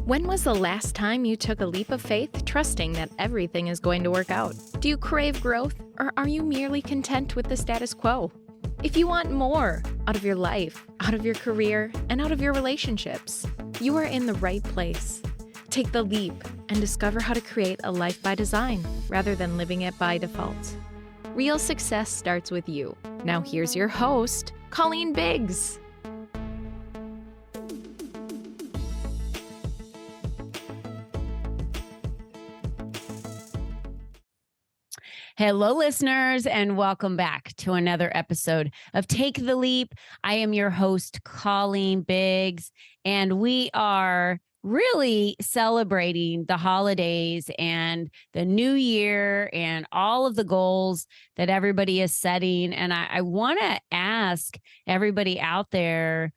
When was the last time you took a leap of faith, trusting that everything is going to work out? Do you crave growth, or are you merely content with the status quo? If you want more out of your life, out of your career, and out of your relationships, you are in the right place. Take the leap and discover how to create a life by design rather than living it by default. Real success starts with you. Now here's your host, Colleen Biggs. Hello, listeners, and welcome back to another episode of Take the Leap. I am your host, Colleen Biggs, and we are really celebrating the holidays and the new year and all of the goals that everybody is setting. And I want to ask everybody out there,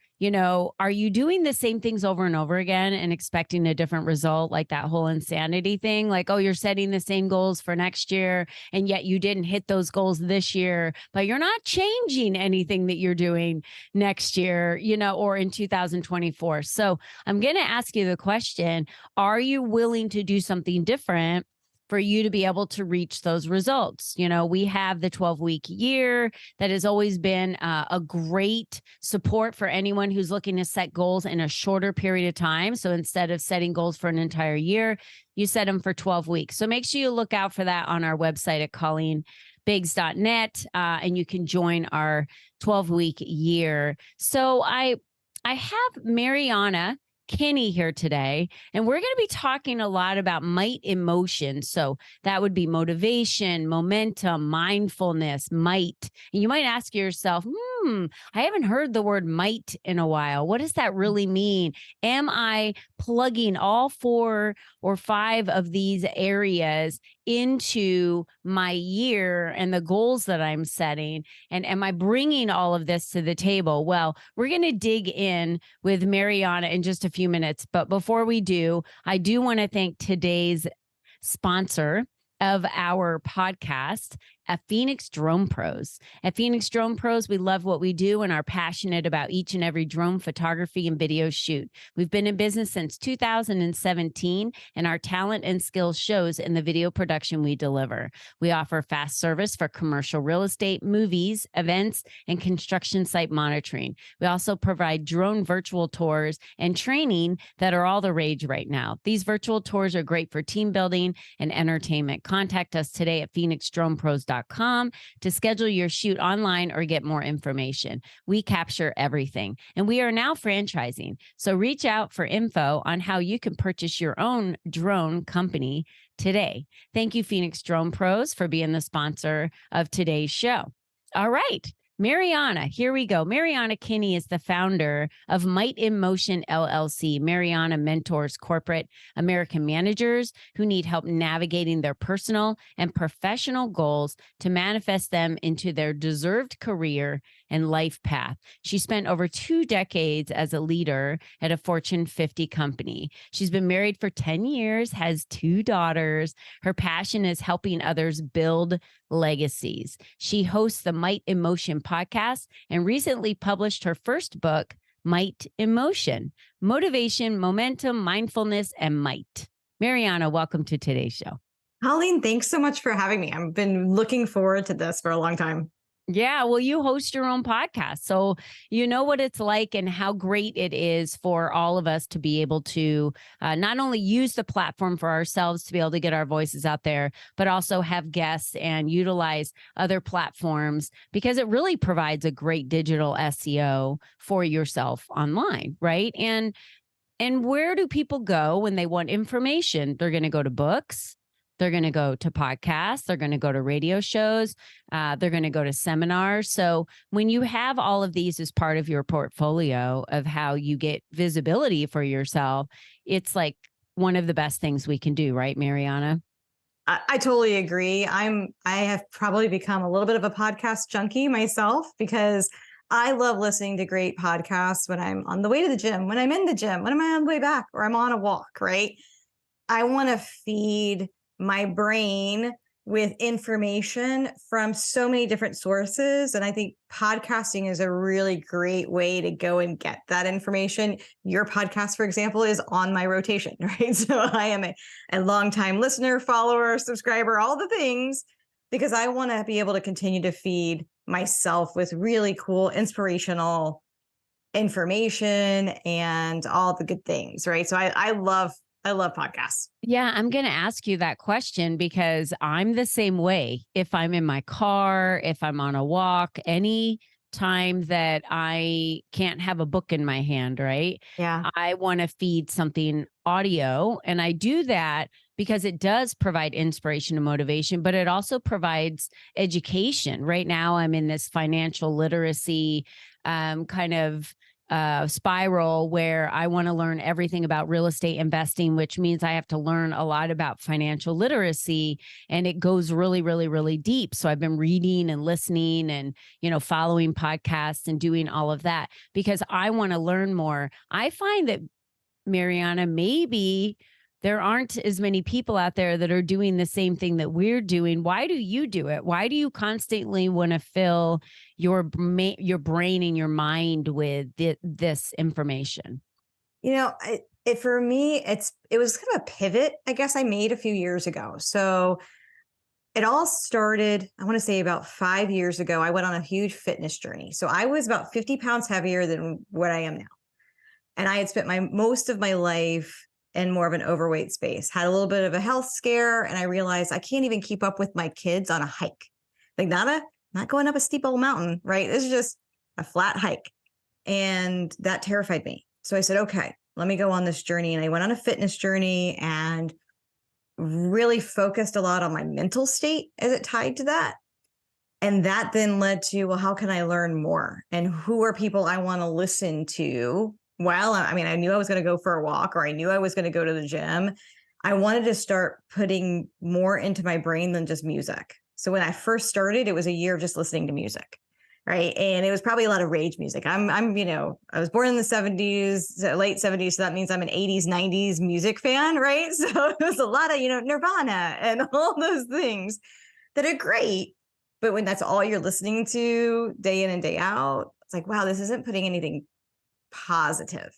are you doing the same things over and over again and expecting a different result, like that whole insanity thing? Like, oh, you're setting the same goals for next year, and yet you didn't hit those goals this year, but you're not changing anything that you're doing next year, or in 2024. So I'm going to ask you the question, are you willing to do something different for you to be able to reach those results? We have the 12-week year that has always been a great support for anyone who's looking to set goals in a shorter period of time. So instead of setting goals for an entire year, you set them for 12 weeks. So make sure you look out for that on our website at ColleenBiggs.net, and you can join our 12-week year. So I have Mariana Kinney here today, and we're going to be talking a lot about might in motion. So that would be motivation, momentum, mindfulness, might. And you might ask yourself, I haven't heard the word might in a while. What does that really mean? Am I plugging all 4 or 5 of these areas into my year and the goals that I'm setting? And am I bringing all of this to the table? Well, we're going to dig in with Mariana in just a few minutes. But before we do, I do want to thank today's sponsor of our podcast, at Phoenix Drone Pros. At Phoenix Drone Pros, we love what we do and are passionate about each and every drone photography and video shoot. We've been in business since 2017, and our talent and skills shows in the video production we deliver. We offer fast service for commercial real estate, movies, events, and construction site monitoring. We also provide drone virtual tours and training that are all the rage right now. These virtual tours are great for team building and entertainment. Contact us today at phoenixdronepros.com to schedule your shoot online or get more information. We capture everything, and we are now franchising. So reach out for info on how you can purchase your own drone company today. Thank you, Phoenix Drone Pros, for being the sponsor of today's show. All right. Mariana, here we go. Mariana Kinney is the founder of Might in Motion, LLC. Mariana mentors corporate American managers who need help navigating their personal and professional goals to manifest them into their deserved career and life path. She spent over 2 decades as a leader at a Fortune 50 company. She's been married for 10 years, has 2 daughters. Her passion is helping others build legacies. She hosts the Might in Motion podcast and recently published her first book, Might in Motion: Motivation, Momentum, Mindfulness, and Might. Mariana, welcome to today's show. Colleen, thanks so much for having me. I've been looking forward to this for a long time. Yeah, well, you host your own podcast, so you know what it's like and how great it is for all of us to be able to not only use the platform for ourselves to be able to get our voices out there, but also have guests and utilize other platforms, because it really provides a great digital SEO for yourself online, right? And where do people go when they want information? They're going to go to books. They're going to go to podcasts. They're going to go to radio shows. They're going to go to seminars. So when you have all of these as part of your portfolio of how you get visibility for yourself, it's like one of the best things we can do, right, Mariana? I totally agree. I have probably become a little bit of a podcast junkie myself, because I love listening to great podcasts when I'm on the way to the gym, when I'm in the gym, when I'm on the way back, or I'm on a walk, right? I want to feed my brain with information from so many different sources. And I think podcasting is a really great way to go and get that information. Your podcast, for example, is on my rotation, right? So I am a longtime listener, follower, subscriber, all the things, because I want to be able to continue to feed myself with really cool, inspirational information and all the good things, right? So I love podcasts. Yeah, I'm going to ask you that question because I'm the same way. If I'm in my car, if I'm on a walk, any time that I can't have a book in my hand, right? Yeah. I want to feed something audio. And I do that because it does provide inspiration and motivation, but it also provides education. Right now, I'm in this financial literacy kind of spiral where I want to learn everything about real estate investing, which means I have to learn a lot about financial literacy, and it goes really, really, really deep. So I've been reading and listening and, following podcasts and doing all of that because I want to learn more. I find that, Mariana, maybe there aren't as many people out there that are doing the same thing that we're doing. Why do you do it? Why do you constantly want to fill your brain and your mind with this information? For me, it was kind of a pivot, I guess, I made a few years ago. So it all started, I want to say about 5 years ago. I went on a huge fitness journey. So I was about 50 pounds heavier than what I am now. And I had spent most of my life in more of an overweight space, had a little bit of a health scare. And I realized I can't even keep up with my kids on a hike. Like not going up a steep old mountain, right? This is just a flat hike. And that terrified me. So I said, okay, let me go on this journey. And I went on a fitness journey and really focused a lot on my mental state as it tied to that. And that then led to, well, how can I learn more? And who are people I want to listen to? Well, I knew I was going to go for a walk, or I knew I was going to go to the gym. I wanted to start putting more into my brain than just music. So when I first started, it was a year of just listening to music, right? And it was probably a lot of rage music. I was born in the 70s, late 70s. So that means I'm an 80s, 90s music fan, right? So it was a lot of, Nirvana and all those things that are great. But when that's all you're listening to day in and day out, it's like, wow, this isn't putting anything positive.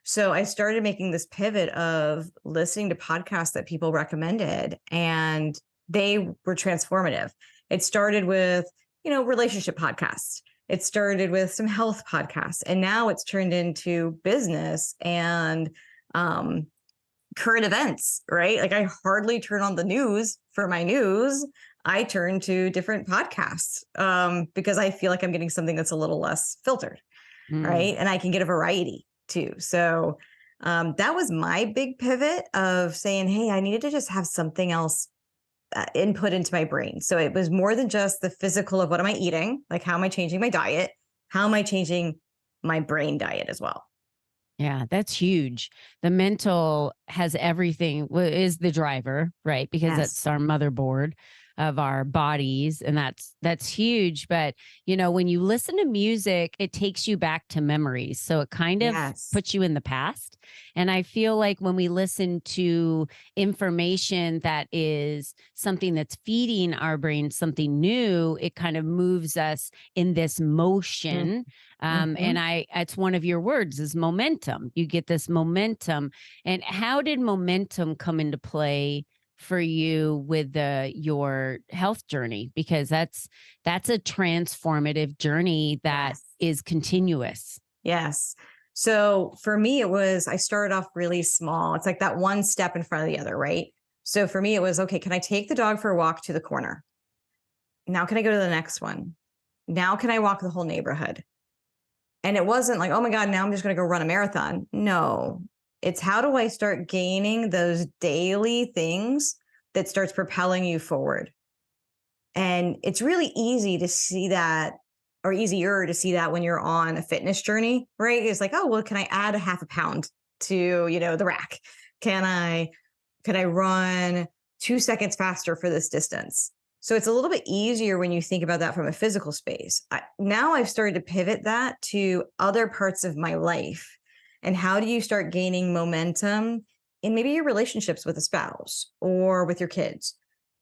So I started making this pivot of listening to podcasts that people recommended, and they were transformative. It started with, relationship podcasts. It started with some health podcasts, and now it's turned into business and current events, right? Like I hardly turn on the news for my news. I turn to different podcasts because I feel like I'm getting something that's a little less filtered. Right. And I can get a variety too. So that was my big pivot of saying, hey, I needed to just have something else input into my brain. So it was more than just the physical of what am I eating? Like, how am I changing my diet? How am I changing my brain diet as well? Yeah, that's huge. The mental has everything, is the driver, right? Because that's our motherboard of our bodies, and that's huge. But when you listen to music, it takes you back to memories, so it kind of puts you in the past. And I feel like when we listen to information that is something that's feeding our brain something new, it kind of moves us in this motion. And it's one of your words is momentum. You get this momentum. And how did momentum come into play for you with your health journey? Because that's a transformative journey that is continuous. Yes. So for me, I started off really small. It's like that one step in front of the other, right? So for me, it was, okay, can I take the dog for a walk to the corner? Now can I go to the next one? Now can I walk the whole neighborhood? And it wasn't like, oh my God, now I'm just going to go run a marathon. No, it's how do I start gaining those daily things that starts propelling you forward? And it's really easy to see that, or easier to see that when you're on a fitness journey, right? It's like, oh, well, can I add a half a pound to, the rack? Can I run 2 seconds faster for this distance? So it's a little bit easier when you think about that from a physical space. Now I've started to pivot that to other parts of my life. And how do you start gaining momentum in maybe your relationships with a spouse or with your kids?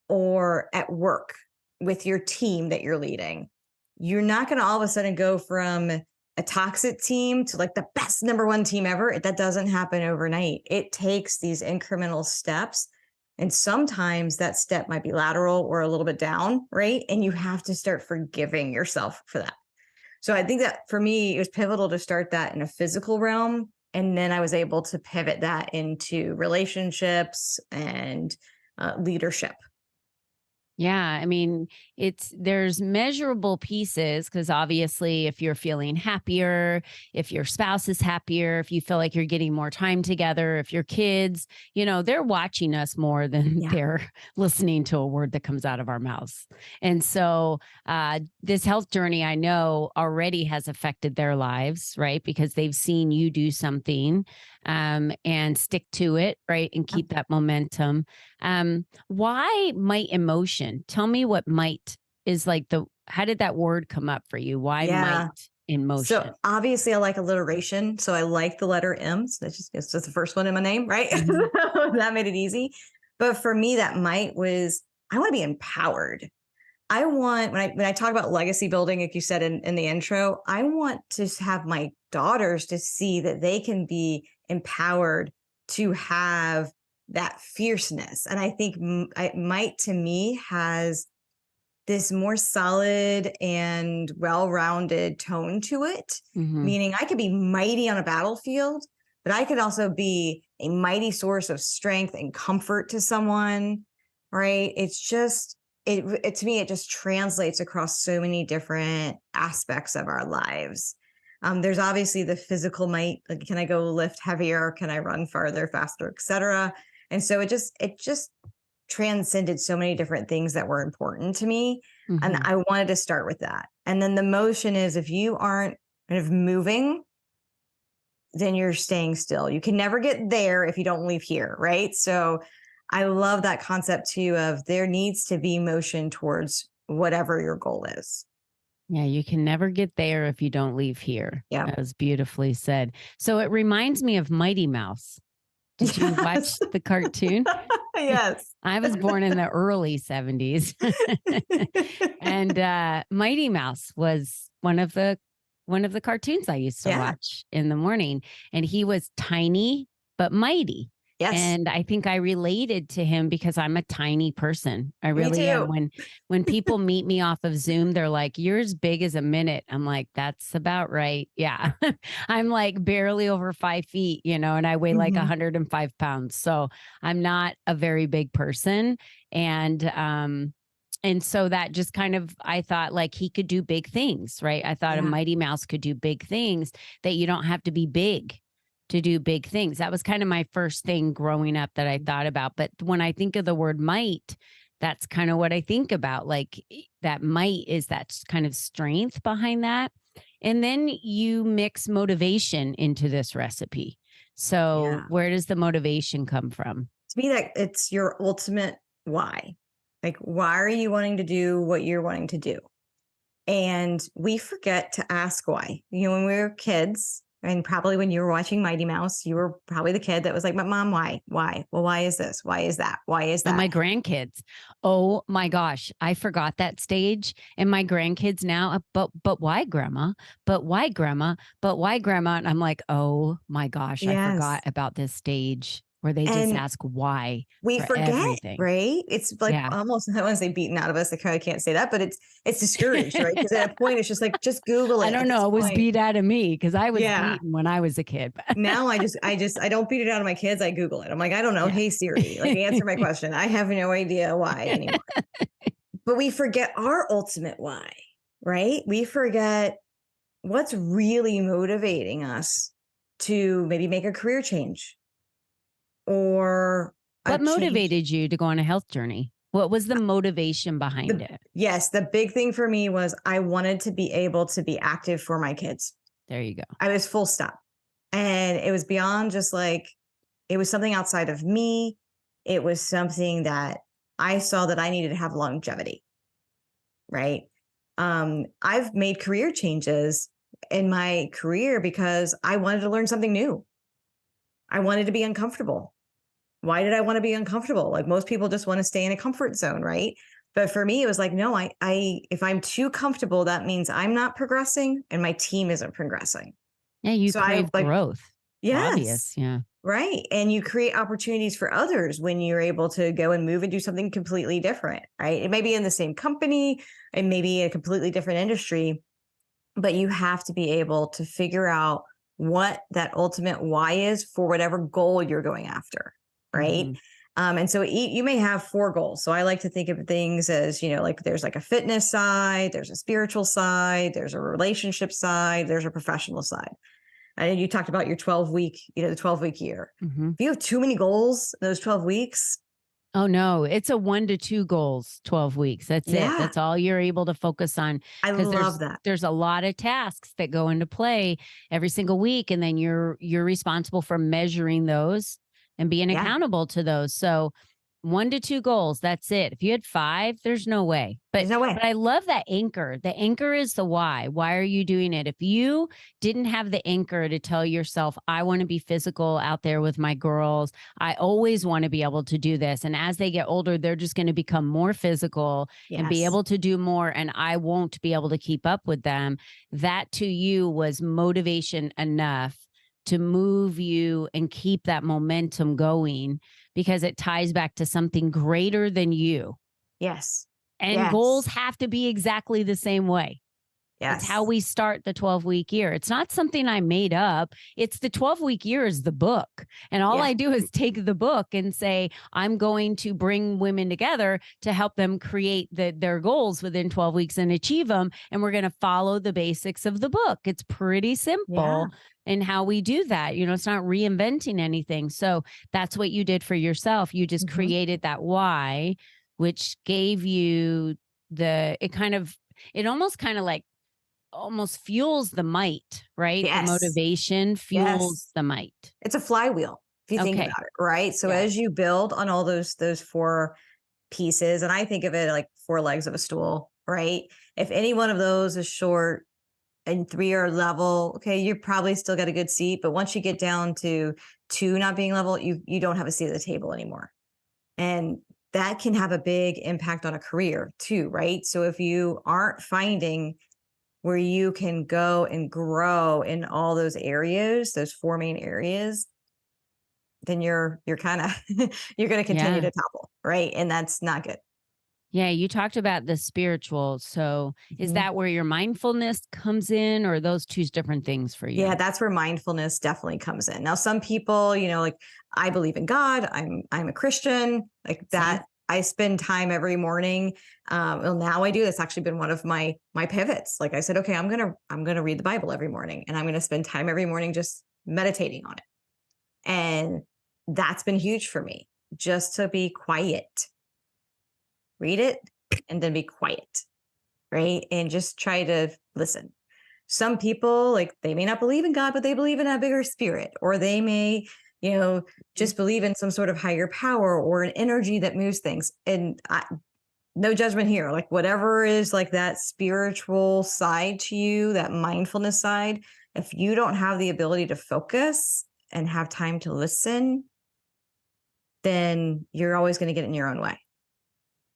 or at work with your team that you're leading. You're not going to all of a sudden go from a toxic team to like the best number one team ever. That doesn't happen overnight. It takes these incremental steps. And sometimes that step might be lateral or a little bit down, right? And you have to start forgiving yourself for that. So I think that for me, it was pivotal to start that in a physical realm. And then I was able to pivot that into relationships and leadership. Yeah, I mean, there's measurable pieces because obviously if you're feeling happier, if your spouse is happier, if you feel like you're getting more time together, if your kids, they're watching us more than they're listening to a word that comes out of our mouths. And so this health journey, I know already has affected their lives, right? Because they've seen you do something and stick to it, right? And keep that momentum. Why might emotion? Tell me what might is like how did that word come up for you? Why might in motion? So obviously I like alliteration. So I like the letter M. So it's just the first one in my name, right? Mm-hmm. That made it easy. But for me, that might was, I want to be empowered. I want, when I talk about legacy building, like you said in the intro, I want to have my daughters to see that they can be empowered to have that fierceness. And I think might to me has this more solid and well-rounded tone to it, meaning I could be mighty on a battlefield, but I could also be a mighty source of strength and comfort to someone, right? It's just, it to me, it just translates across so many different aspects of our lives. There's obviously the physical might, like, can I go lift heavier? Can I run farther, faster, et cetera? And so it just transcended so many different things that were important to me. And I wanted to start with that. And then the motion is, if you aren't kind of moving, then you're staying still. You can never get there if you don't leave here, right? So I love that concept too, of there needs to be motion towards whatever your goal is. Yeah, you can never get there if you don't leave here. Yeah. That was beautifully said. So it reminds me of Mighty Mouse. Did you watch the cartoon? Yes. I was born in the early 70s. And Mighty Mouse was one of the cartoons I used to watch in the morning. And he was tiny but mighty. Yes. And I think I related to him because I'm a tiny person. I really am. When people meet me off of Zoom, they're like, "You're as big as a minute." I'm like, "That's about right." Yeah. I'm like barely over 5 feet, and I weigh like 105 pounds. So I'm not a very big person. And so that just kind of, I thought like he could do big things, right? I thought a Mighty Mouse could do big things, that you don't have to be big to do big things. That was kind of my first thing growing up that I thought about. But when I think of the word might, that's kind of what I think about. Like that might is that kind of strength behind that. And then you mix motivation into this recipe. So where does the motivation come from? To me, that it's your ultimate why. Like, why are you wanting to do what you're wanting to do? And we forget to ask why. When we were kids, and probably when you were watching Mighty Mouse, you were probably the kid that was like, "But Mom, why? Why? Well, why is this? Why is that? Why is that?" And my grandkids. Oh my gosh, I forgot that stage. And my grandkids now, but why, Grandma? But why, Grandma? But why, Grandma? And I'm like, oh my gosh, I forgot about this stage where they just ask why. We forget, everything. Right? It's like almost, I want to say beaten out of us. I kind of can't say that, but it's discouraged, right? Because at a point, it's just like, just Google it. I don't know. It was beat out of me because I was beaten when I was a kid. Now I don't beat it out of my kids. I Google it. I'm like, I don't know. Hey Siri, like answer my question. I have no idea why anymore. But we forget our ultimate why, right? We forget what's really motivating us to maybe make a career change. Or what motivated you to go on a health journey? What was the motivation behind it? Yes, the big thing for me was I wanted to be able to be active for my kids. There you go. I was full stop. And it was beyond just like, it was something outside of me. It was something that I saw that I needed to have longevity, right? I've made career changes in my career because I wanted to learn something new. I wanted to be uncomfortable. Why did I want to be uncomfortable? Like most people just want to stay in a comfort zone, right? But for me, it was like, no, I if I'm too comfortable, that means I'm not progressing and my team isn't progressing. Yeah, you So I crave growth. yes, Obvious. Yeah. right. And you create opportunities for others when you're able to go and move and do something completely different, right? It may be in the same company, it may be a completely different industry, but you have to be able to figure out what that ultimate why is for whatever goal you're going after, right? And so you may have 4 goals. So I like to think of things as, like there's like a fitness side, there's a spiritual side, there's a relationship side, there's a professional side. And you talked about your 12-week, the 12-week year. If you have too many goals in those 12 weeks. Oh, no, it's a 1 to 2 goals, 12 weeks. That's it. That's all you're able to focus on. I love that. There's a lot of tasks that go into play every single week. And then you're responsible for measuring those and being accountable to those. So 1 to 2 goals, that's it. If you had 5, there's no way. There's no way. But I love that anchor. The anchor is the why. Why are you doing it? If you didn't have the anchor to tell yourself, I want to be physical out there with my girls, I always want to be able to do this. And as they get older, they're just going to become more physical and be able to do more. And I won't be able to keep up with them. That to you was motivation enough to move you and keep that momentum going, because it ties back to something greater than you. Yes. And goals have to be exactly the same way. Yes. It's how we start the 12-week year. It's not something I made up. It's the 12-week year is the book. And all I do is take the book and say, I'm going to bring women together to help them create their goals within 12 weeks and achieve them. And we're going to follow the basics of the book. It's pretty simple. And how we do that, it's not reinventing anything. So that's what you did for yourself. You just created that why, which gave you it almost fuels the might, right? Yes. The motivation fuels the might. It's a flywheel if you think about it, right? So as you build on all those 4 pieces, and I think of it like 4 legs of a stool, right? If any one of those is short, and 3 are level, okay, you probably still got a good seat. But once you get down to 2 not being level, you don't have a seat at the table anymore. And that can have a big impact on a career too, right? So if you aren't finding where you can go and grow in all those areas, those 4 main areas, then you're kind of, you're going to continue to topple, right? And that's not good. Yeah, you talked about the spiritual. So is that where your mindfulness comes in, or are those 2 different things for you? Yeah, that's where mindfulness definitely comes in. Now, some people, like I believe in God. I'm a Christian, like that. I spend time every morning. Well, now I do. That's actually been one of my pivots. Like I said, okay, I'm gonna read the Bible every morning, and I'm gonna spend time every morning just meditating on it. And that's been huge for me, just to be quiet. Read it and then be quiet, right? And just try to listen. Some people, like, they may not believe in God, but they believe in a bigger spirit, or they may, just believe in some sort of higher power or an energy that moves things. And no judgment here. Like whatever is like that spiritual side to you, that mindfulness side, if you don't have the ability to focus and have time to listen, then you're always going to get in your own way.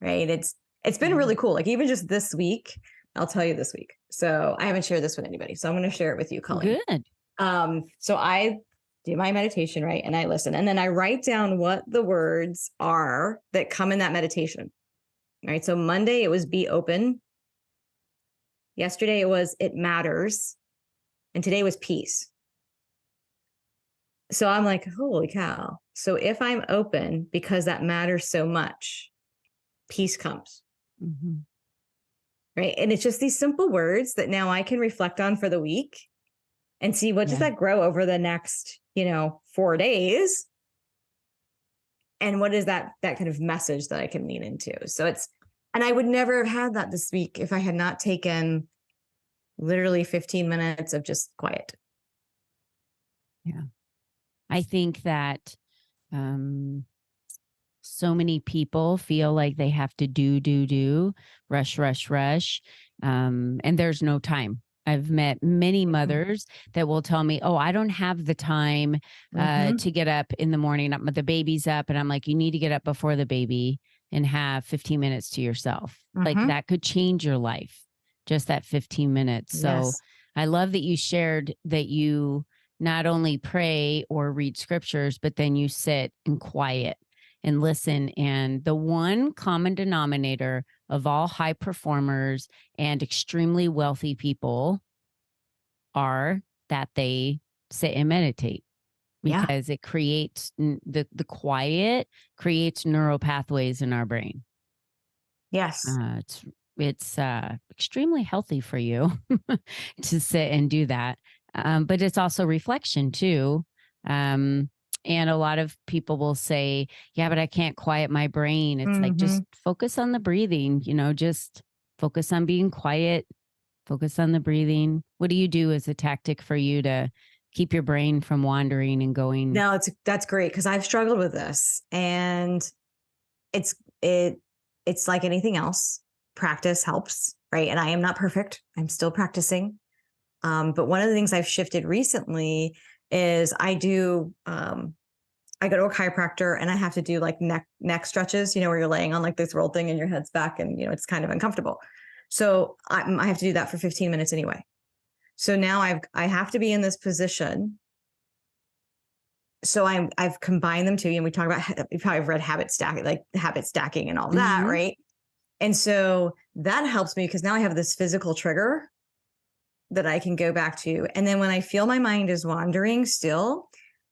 Right. It's been really cool. Like even just this week, I'll tell you this week. So I haven't shared this with anybody. So I'm going to share it with you, Colleen. Good. So I do my meditation, right? And I listen, and then I write down what the words are that come in that meditation. Right. So Monday it was be open. Yesterday it was it matters. And today was peace. So I'm like, holy cow. So if I'm open because that matters so much, peace comes. Right. And it's just these simple words that now I can reflect on for the week and see what does that grow over the next, 4 days. And what is that kind of message that I can lean into? So and I would never have had that this week if I had not taken literally 15 minutes of just quiet. Yeah. I think that, so many people feel like they have to do, rush. And there's no time. I've met many mothers that will tell me, oh, I don't have the time to get up in the morning. The baby's up. And I'm like, you need to get up before the baby and have 15 minutes to yourself. Like that could change your life, just that 15 minutes. So I love that you shared that you not only pray or read scriptures, but then you sit in quiet and listen. And the one common denominator of all high performers and extremely wealthy people are that they sit and meditate, because it creates the quiet creates neural pathways in our brain. Yes. It's extremely healthy for you to sit and do that. But it's also reflection too. And a lot of people will say, yeah, but I can't quiet my brain. It's like, just focus on the breathing, just focus on being quiet, focus on the breathing. What do you do as a tactic for you to keep your brain from wandering and going? No, that's great, because I've struggled with this, and it's like anything else. Practice helps, right? And I am not perfect. I'm still practicing. But one of the things I've shifted recently is I go to a chiropractor, and I have to do like neck stretches, where you're laying on like this rolled thing and your head's back, and it's kind of uncomfortable. So I have to do that for 15 minutes anyway. So now I have to be in this position. So I've combined them too. And we talk about, you've probably read habit stacking and all that, right? And so that helps me, because now I have this physical trigger that I can go back to. And then when I feel my mind is wandering still,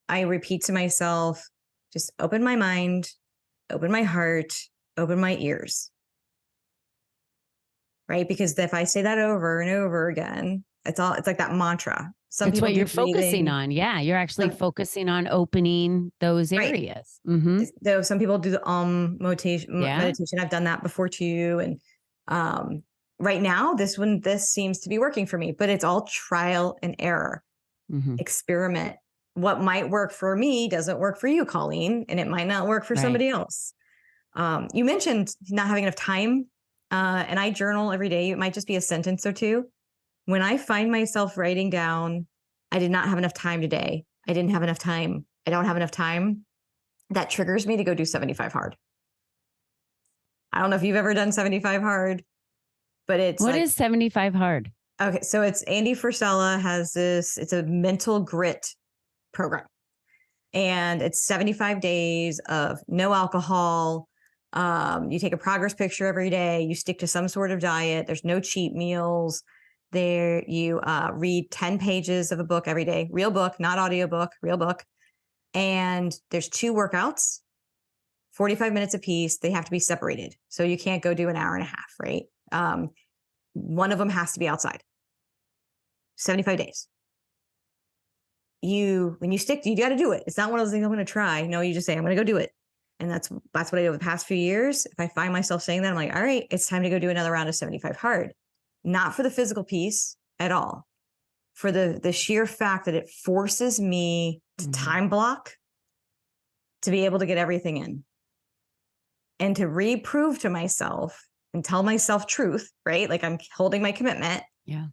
I repeat to myself, just open my mind, open my heart, open my ears. Right? Because if I say that over and over again, it's like that mantra. That's what you're focusing on. Yeah. You're actually focusing on opening those areas. Right. Though some people do the meditation. I've done that before too. And right now, this seems to be working for me, but it's all trial and error. Experiment. What might work for me doesn't work for you, Colleen, and it might not work for somebody else. You mentioned not having enough time, and I journal every day. It might just be a sentence or two. When I find myself writing down, I did not have enough time today. I didn't have enough time. I don't have enough time. That triggers me to go do 75 hard. I don't know if you've ever done 75 hard, but what is 75 hard? Okay. So it's Andy Frisella has this, it's a mental grit program, and it's 75 days of no alcohol. You take a progress picture every day. You stick to some sort of diet. There's no cheat meals. There you read 10 pages of a book every day, real book, not audiobook, real book. And there's 2 workouts, 45 minutes apiece. They have to be separated. So you can't go do an hour and a half, right? One of them has to be outside. 75 days. When you stick, you got to do it. It's not one of those things I'm going to try. No, you just say, I'm going to go do it. And that's what I do over the past few years. If I find myself saying that, I'm like, all right, it's time to go do another round of 75 hard. Not for the physical piece at all, for the sheer fact that it forces me to time block, to be able to get everything in, and to reprove to myself and tell myself truth, right? Like I'm holding my commitment. Yeah.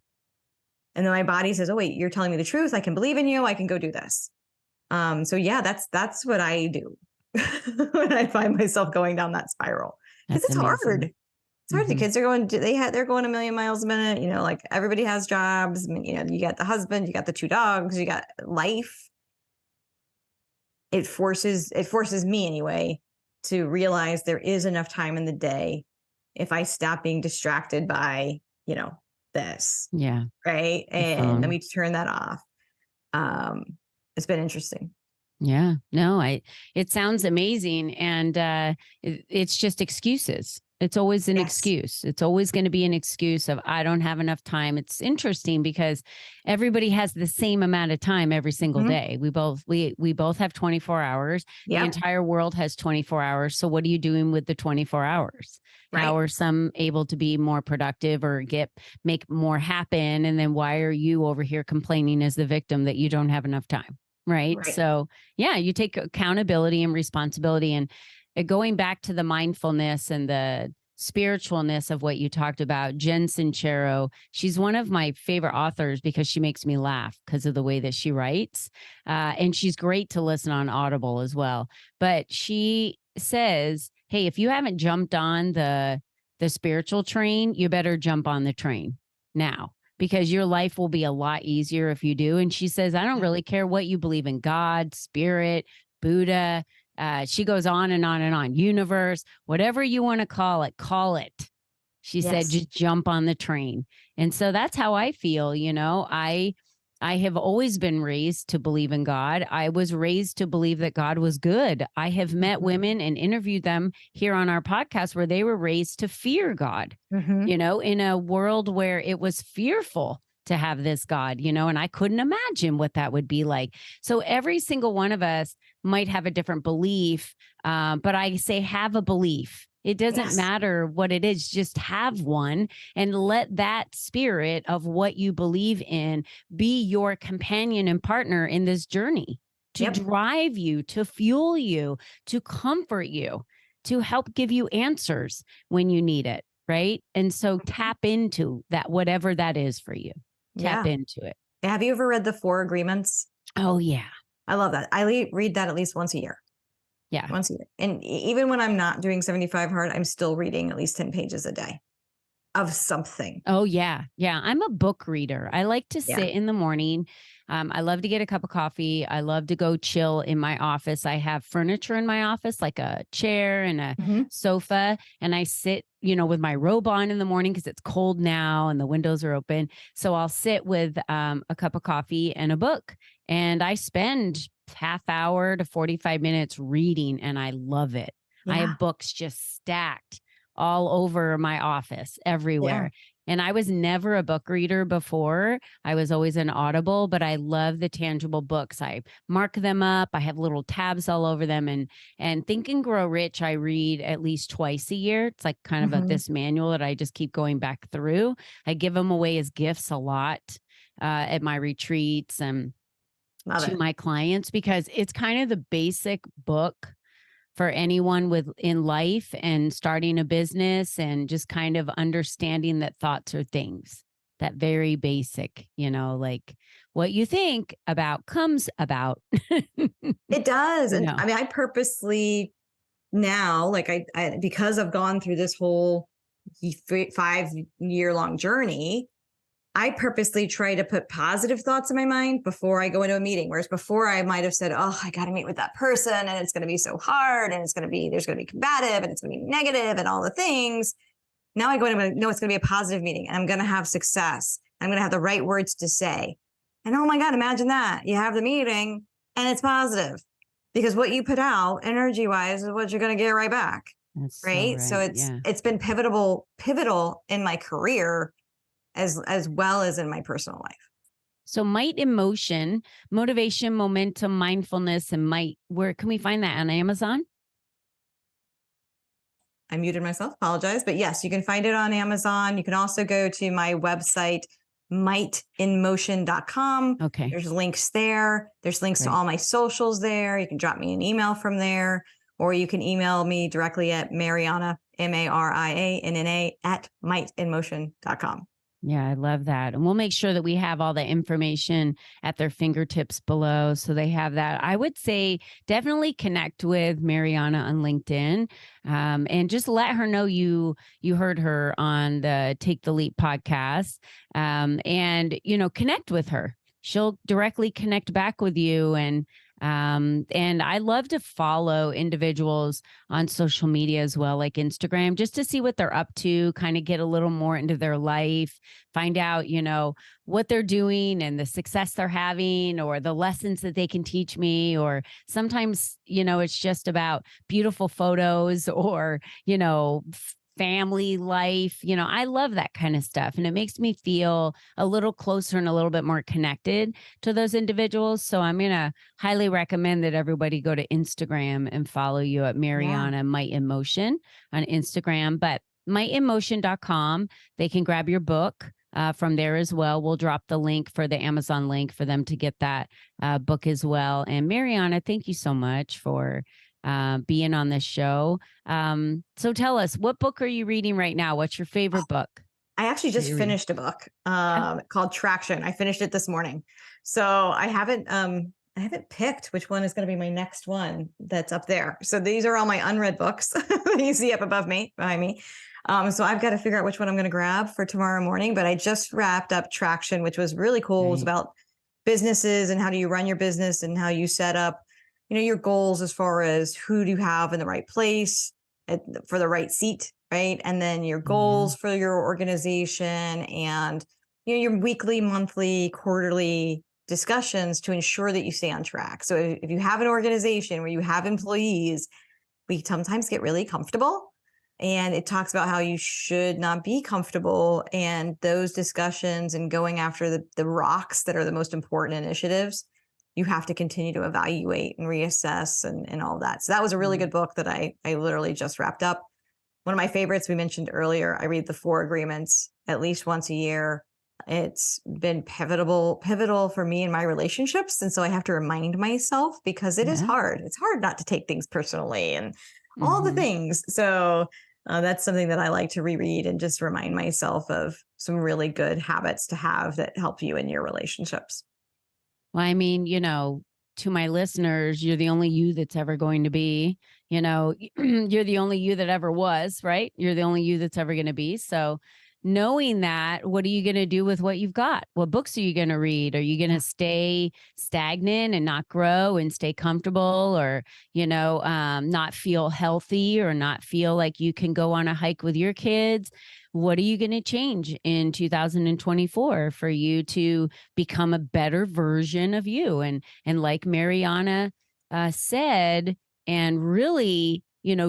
And then my body says, oh, wait, you're telling me the truth. I can believe in you. I can go do this. So yeah, that's what I do when I find myself going down that spiral, because it's amazing. Hard. It's hard. The kids are they're going a million miles a minute. Like everybody has jobs. You got the husband, you got the 2 dogs, you got life. It forces me anyway to realize there is enough time in the day if I stop being distracted by, this. Yeah. Right. And let me turn that off. It's been interesting. Yeah. No, it sounds amazing. And it's just excuses. It's always an excuse. It's always going to be an excuse of, I don't have enough time. It's interesting because everybody has the same amount of time every single day. We both have 24 hours. Yep. The entire world has 24 hours. So what are you doing with the 24 hours? Right. How are some able to be more productive or make more happen? And then why are you over here complaining as the victim that you don't have enough time? Right. So yeah, you take accountability and responsibility, and going back to the mindfulness and the spiritualness of what you talked about, Jen Sincero, she's one of my favorite authors because she makes me laugh because of the way that she writes. And she's great to listen on Audible as well. But she says, hey, if you haven't jumped on the spiritual train, you better jump on the train now, because your life will be a lot easier if you do. And she says, I don't really care what you believe in, God, spirit, Buddha. She goes on and on and on. Universe, whatever you want to call it, call it. She said, just jump on the train. And so that's how I feel. You know, I have always been raised to believe in God. I was raised to believe that God was good. I have met women and interviewed them here on our podcast where they were raised to fear God, you know, in a world where it was fearful to have this God, you know, and I couldn't imagine what that would be like. So every single one of us might have a different belief, but I say have a belief. It doesn't matter what it is, just have one and let that spirit of what you believe in be your companion and partner in this journey to drive you, to fuel you, to comfort you, to help give you answers when you need it, right? And so tap into that, whatever that is for you. Tap into it. Have you ever read the 4 Agreements? Oh, yeah. I love that. I read that at least once a year. Yeah. Once a year. And even when I'm not doing 75 hard, I'm still reading at least 10 pages a day of something. Oh, yeah. Yeah. I'm a book reader. I like to sit in the morning. I love to get a cup of coffee. I love to go chill in my office. I have furniture in my office, like a chair and a sofa. And I sit, you know, with my robe on in the morning because it's cold now and the windows are open. So I'll sit with a cup of coffee and a book. And I spend half hour to 45 minutes reading, and I love it. I have books just stacked all over my office everywhere. And I was never a book reader before. I was always an Audible, but I love the tangible books. I mark them up. I have little tabs all over them. And Think and Grow Rich, I read at least twice a year. It's like kind of this manual that I just keep going back through. I give them away as gifts a lot at my retreats and to my clients, because it's kind of the basic book for anyone in life and starting a business and just kind of understanding that thoughts are things. That very basic, you know, like what you think about comes about. It does. And No. I mean, I purposely now, like I because I've gone through this whole 5-year-long journey, I purposely try to put positive thoughts in my mind before I go into a meeting. Whereas before I might have said, oh, I got to meet with that person and it's going to be so hard and there's going to be combative and it's going to be negative and all the things. Now I go into, no, it's going to be a positive meeting and I'm going to have success. I'm going to have the right words to say. And oh my God, imagine that. You have the meeting and it's positive because what you put out energy wise is what you're going to get right back. That's right. So it's been pivotal in my career as well as in my personal life. So might, emotion, motivation, momentum, mindfulness, and might, where can we find that on Amazon? I muted myself, apologize. But yes, you can find it on Amazon. You can also go to my website, mightinmotion.com. Okay. There's links there. There's links to all my socials there. You can drop me an email from there, or you can email me directly at Mariana, MARIANNA @mightinmotion.com. Yeah, I love that. And we'll make sure that we have all the information at their fingertips below. So they have that. I would say definitely connect with Mariana on LinkedIn and just let her know you heard her on the Take the Leap podcast and, you know, connect with her. She'll directly connect back with you. And I love to follow individuals on social media as well, like Instagram, just to see what they're up to, kind of get a little more into their life, find out, you know, what they're doing and the success they're having or the lessons that they can teach me. Or sometimes, you know, it's just about beautiful photos or, you know, family life. You know, I love that kind of stuff. And it makes me feel a little closer and a little bit more connected to those individuals. So I'm going to highly recommend that everybody go to Instagram and follow you at Mariana Might in Motion on Instagram. But mightinmotion.com, they can grab your book from there as well. We'll drop the link for the Amazon link for them to get that book as well. And Mariana, thank you so much for being on this show. So tell us, what book are you reading right now? What's your favorite book? I actually just finished a book called Traction. I finished it this morning. So I haven't picked which one is going to be my next one that's up there. So these are all my unread books that you see up behind me. So I've got to figure out which one I'm going to grab for tomorrow morning. But I just wrapped up Traction, which was really cool. Right. It was about businesses and how do you run your business and how you set up, your goals as far as who do you have in the right place for the right seat, right? And then your goals for your organization and your weekly, monthly, quarterly discussions to ensure that you stay on track. So if you have an organization where you have employees, we sometimes get really comfortable, and it talks about how you should not be comfortable, and those discussions and going after the rocks that are the most important initiatives, you have to continue to evaluate and reassess and all that. So that was a really good book that I literally just wrapped up. One of my favorites we mentioned earlier, I read the 4 Agreements at least once a year. It's been pivotal for me in my relationships. And so I have to remind myself, because it is hard. It's hard not to take things personally and all the things. So that's something that I like to reread and just remind myself of some really good habits to have that help you in your relationships. Well, I mean, to my listeners, you're the only you that's ever going to be, you're the only you that ever was, right? You're the only you that's ever going to be. So knowing that, what are you going to do with what you've got? What books are you going to read? Are you going to stay stagnant and not grow and stay comfortable, or, not feel healthy, or not feel like you can go on a hike with your kids? What are you going to change in 2024 for you to become a better version of you? And like Mariana said, and really,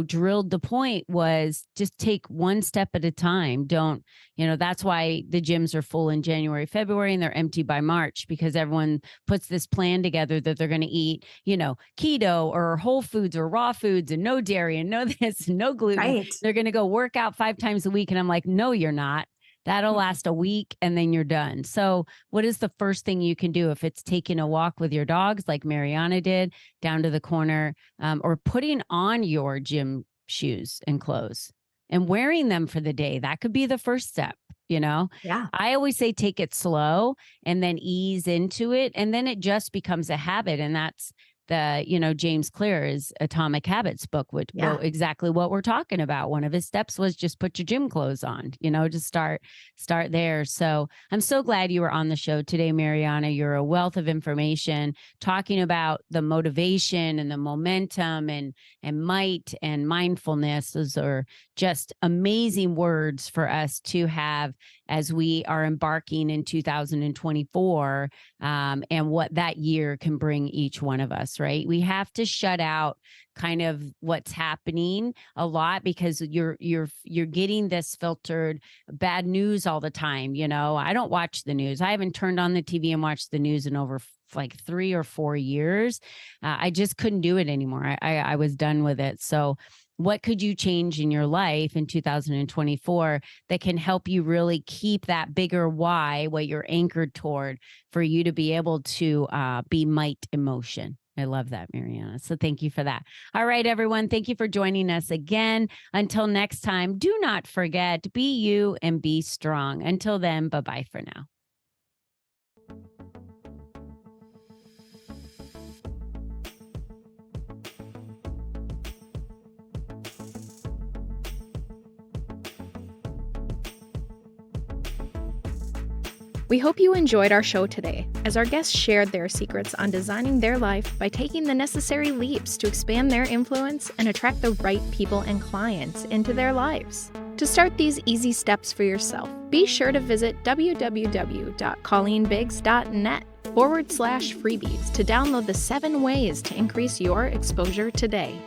drilled the point, was just take one step at a time. Don't, that's why the gyms are full in January, February, and they're empty by March, because everyone puts this plan together that they're going to eat, keto or whole foods or raw foods and no dairy and no this and no gluten. Right. They're going to go work out 5 times a week. And I'm like, no, you're not. That'll last a week and then you're done. So what is the first thing you can do? If it's taking a walk with your dogs, like Mariana did, down to the corner, or putting on your gym shoes and clothes and wearing them for the day, that could be the first step. Yeah. I always say take it slow and then ease into it. And then it just becomes a habit. And that's the, James Clear's Atomic Habits book would go exactly what we're talking about. One of his steps was just put your gym clothes on, just start there. So I'm so glad you were on the show today, Mariana. You're a wealth of information talking about the motivation and the momentum and might and mindfulness. Those are just amazing words for us to have as we are embarking in 2024, and what that year can bring each one of us, right? We have to shut out kind of what's happening a lot, because you're getting this filtered bad news all the time. I don't watch the news. I haven't turned on the TV and watched the news in over like 3 or 4 years. I just couldn't do it anymore. I was done with it. So what could you change in your life in 2024 that can help you really keep that bigger why, what you're anchored toward, for you to be able to be might in motion? I love that, Mariana. So thank you for that. All right, everyone. Thank you for joining us again. Until next time, do not forget, be you and be strong. Until then, bye-bye for now. We hope you enjoyed our show today, as our guests shared their secrets on designing their life by taking the necessary leaps to expand their influence and attract the right people and clients into their lives. To start these easy steps for yourself, be sure to visit www.colleenbiggs.net/freebies to download the 7 ways to increase your exposure today.